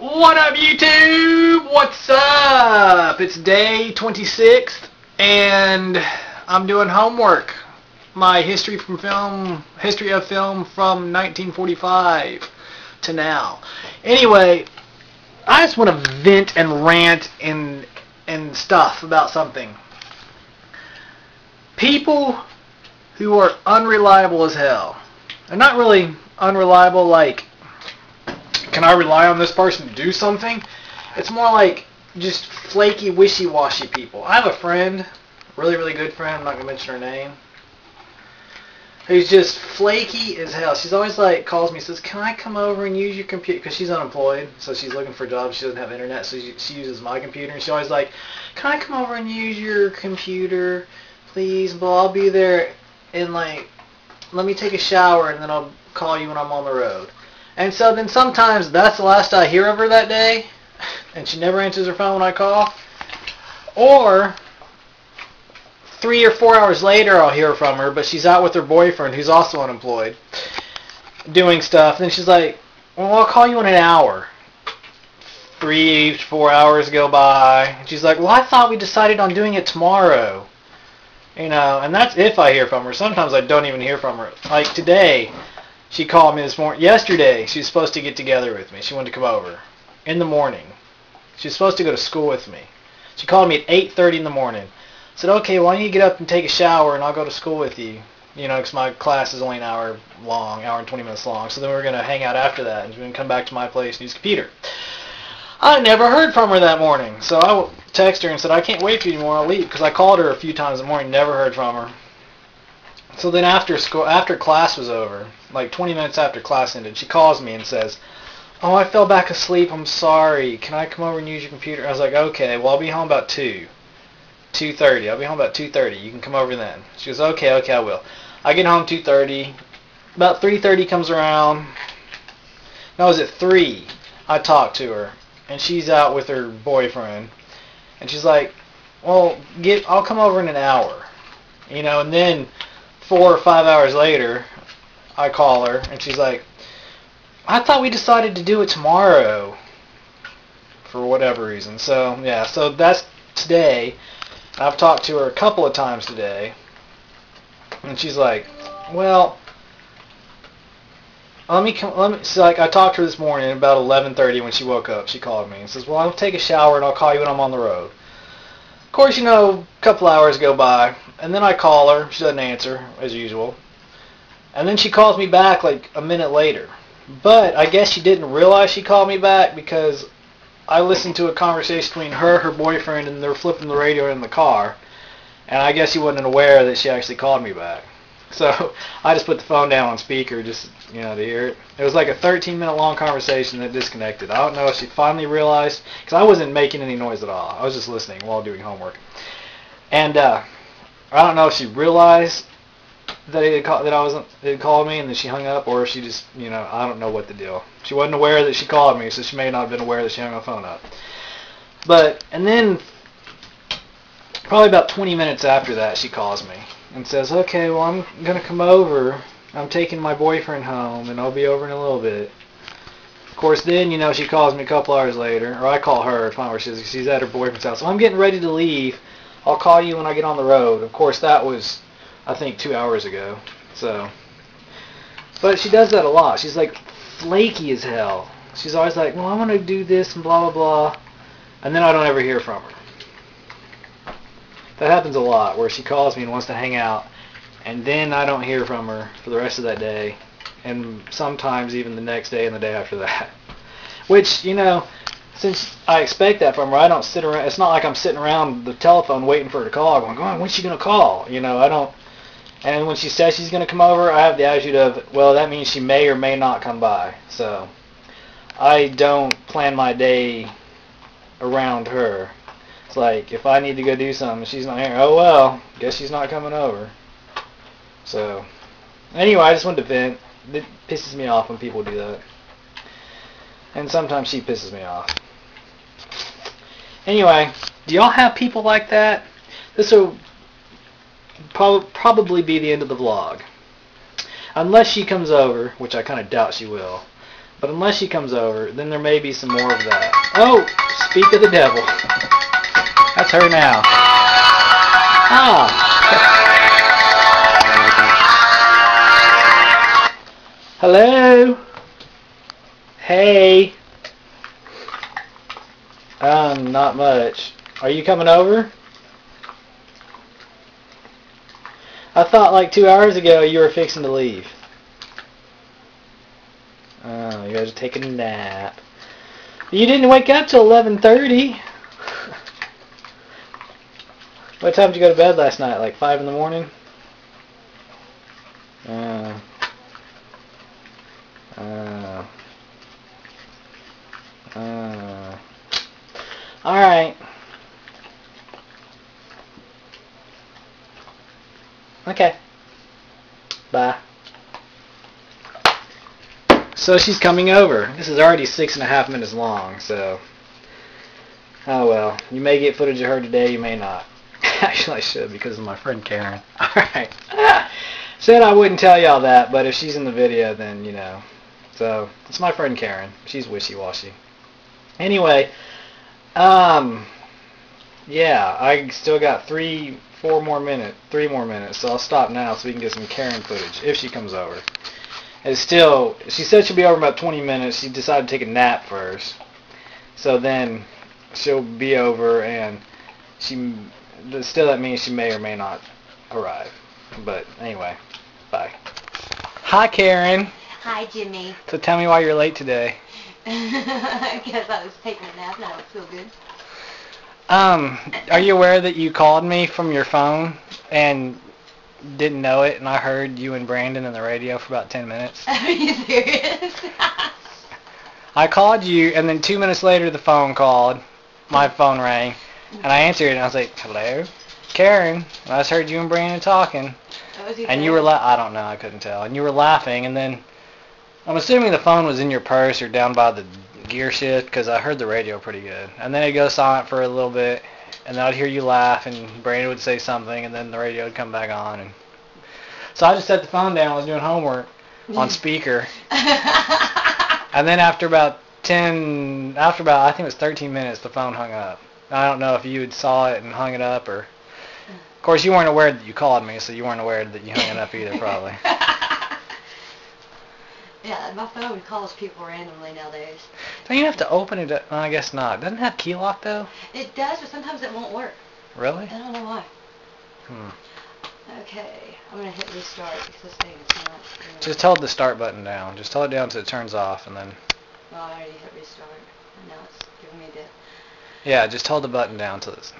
What up, YouTube? What's up? It's day 26th, and I'm doing homework. My history of film from 1945 to now. Anyway, I just want to vent and rant and stuff about something. People who are unreliable as hell. They're not really unreliable like, can I rely on this person to do something? It's more like just flaky, wishy-washy people. I have a friend, really good friend, I'm not going to mention her name, who's just flaky as hell. She's always like, calls me, says, can I come over and use your computer? Because she's unemployed, so she's looking for a job. She doesn't have internet, so she uses my computer. And she's always like, can I come over and use your computer, please? Well, I'll be there in like, let me take a shower and then I'll call you when I'm on the road. And so then sometimes that's the last I hear of her that day, and she never answers her phone when I call. Or 3 or 4 hours later I'll hear from her, but she's out with her boyfriend who's also unemployed, doing stuff. And then she's like, well, I'll call you in an hour. 3 to 4 hours go by. And she's like, well, I thought we decided on doing it tomorrow. You know, and that's if I hear from her. Sometimes I don't even hear from her. Like today, she called me this morning. Yesterday, she was supposed to get together with me. She wanted to come over in the morning. She was supposed to go to school with me. She called me at 8:30 in the morning. I said, okay, why don't you get up and take a shower and I'll go to school with you. You know, because my class is only an hour long, hour and 20 minutes long. So then we're going to hang out after that and we're going to come back to my place and use the computer. I never heard from her that morning. So I texted her and said, I can't wait for you anymore. I'll leave. Because I called her a few times in the morning, never heard from her. So then after class was over, like 20 minutes after class ended, she calls me and says, oh, I fell back asleep. I'm sorry. Can I come over and use your computer? I was like, okay, well, I'll be home about 2:30. I'll be home about 2:30. You can come over then. She goes, okay, I will. I get home 2:30. About 3:30 comes around. No, it was at 3. I talked to her, and she's out with her boyfriend. And she's like, well, I'll come over in an hour. You know, and then 4 or 5 hours later, I call her, and she's like, I thought we decided to do it tomorrow for whatever reason. So, yeah, so that's today. I've talked to her a couple of times today, and she's like, well, so like I talked to her this morning about 11:30 when she woke up. She called me and says, well, I'll take a shower and I'll call you when I'm on the road. Of course, you know, a couple hours go by, and then I call her. She doesn't answer, as usual. And then she calls me back like a minute later. But I guess she didn't realize she called me back because I listened to a conversation between her boyfriend, and they're flipping the radio in the car. And I guess she wasn't aware that she actually called me back. So I just put the phone down on speaker just, you know, to hear it. It was like a 13-minute long conversation that disconnected. I don't know if she finally realized, because I wasn't making any noise at all. I was just listening while doing homework. And I don't know if she realized that it had called me and then she hung up, or if she just, you know, I don't know what the deal. She wasn't aware that she called me, so she may not have been aware that she hung the phone up. And then probably about 20 minutes after that, she calls me and says, okay, well, I'm going to come over. I'm taking my boyfriend home, and I'll be over in a little bit. Of course, then, you know, she calls me a couple hours later, or I call her, where she's at her boyfriend's house. So I'm getting ready to leave. I'll call you when I get on the road. Of course, that was, I think, 2 hours ago. So, but she does that a lot. She's like flaky as hell. She's always like, well, I'm going to do this and blah, blah, blah. And then I don't ever hear from her. That happens a lot, where she calls me and wants to hang out, and then I don't hear from her for the rest of that day, and sometimes even the next day and the day after that. Which, you know, since I expect that from her, I don't sit around. It's not like I'm sitting around the telephone waiting for her to call, going, oh, when's she going to call? You know, I don't. And when she says she's going to come over, I have the attitude of, well, that means she may or may not come by. So I don't plan my day around her. It's like, if I need to go do something, she's not here. Oh, well, guess she's not coming over. So, anyway, I just wanted to vent. It pisses me off when people do that. And sometimes she pisses me off. Anyway, do y'all have people like that? This will probably be the end of the vlog. Unless she comes over, which I kind of doubt she will. But unless she comes over, then there may be some more of that. Oh, speak of the devil. That's her now. Ah. Hello? Hey. Not much. Are you coming over? I thought like 2 hours ago you were fixing to leave. Oh, you guys are taking a nap. You didn't wake up till 11:30. What time did you go to bed last night? Like 5 in the morning? Alright. Okay. Bye. So she's coming over. This is already 6.5 minutes long, so... Oh well. You may get footage of her today, you may not. Actually I should because of my friend Karen. Alright. Said I wouldn't tell y'all that, but if she's in the video then, you know. So, it's my friend Karen. She's wishy-washy. Anyway, yeah, I still got 3 more minutes, so I'll stop now so we can get some Karen footage, if she comes over. It's still, she said she'll be over in about 20 minutes. She decided to take a nap first. So then she'll be over, and still that means she may or may not arrive. But anyway, bye. Hi, Karen. Hi, Jimmy. So tell me why you're late today. Because I was taking a nap and I don't feel good. Are you aware that you called me from your phone and didn't know it, and I heard you and Brandon in the radio for about 10 minutes? Are you serious? I called you, and then 2 minutes later the phone called. My phone rang, and I answered it, and I was like, hello? Karen. And I just heard you and Brandon talking. What was he and saying? you were I don't know, I couldn't tell. And you were laughing, and then I'm assuming the phone was in your purse or down by the gear shift, because I heard the radio pretty good. And then it'd go silent for a little bit, and then I'd hear you laugh, and Brandon would say something, and then the radio would come back on. And so I just set the phone down. I was doing homework on speaker. And then after about I think it was 13 minutes, the phone hung up. I don't know if you had saw it and hung it up, or... Of course, you weren't aware that you called me, so you weren't aware that you hung it up either, probably. Yeah, my phone calls people randomly nowadays. Don't you have to open it up? Well, I guess not. Doesn't it have key lock, though? It does, but sometimes it won't work. Really? I don't know why. Okay, I'm going to hit restart because this thing is not... Just hold the start button down. Just hold it down until it turns off, and then... Well, I already hit restart, and now it's giving me the... Yeah, just hold the button down till it's...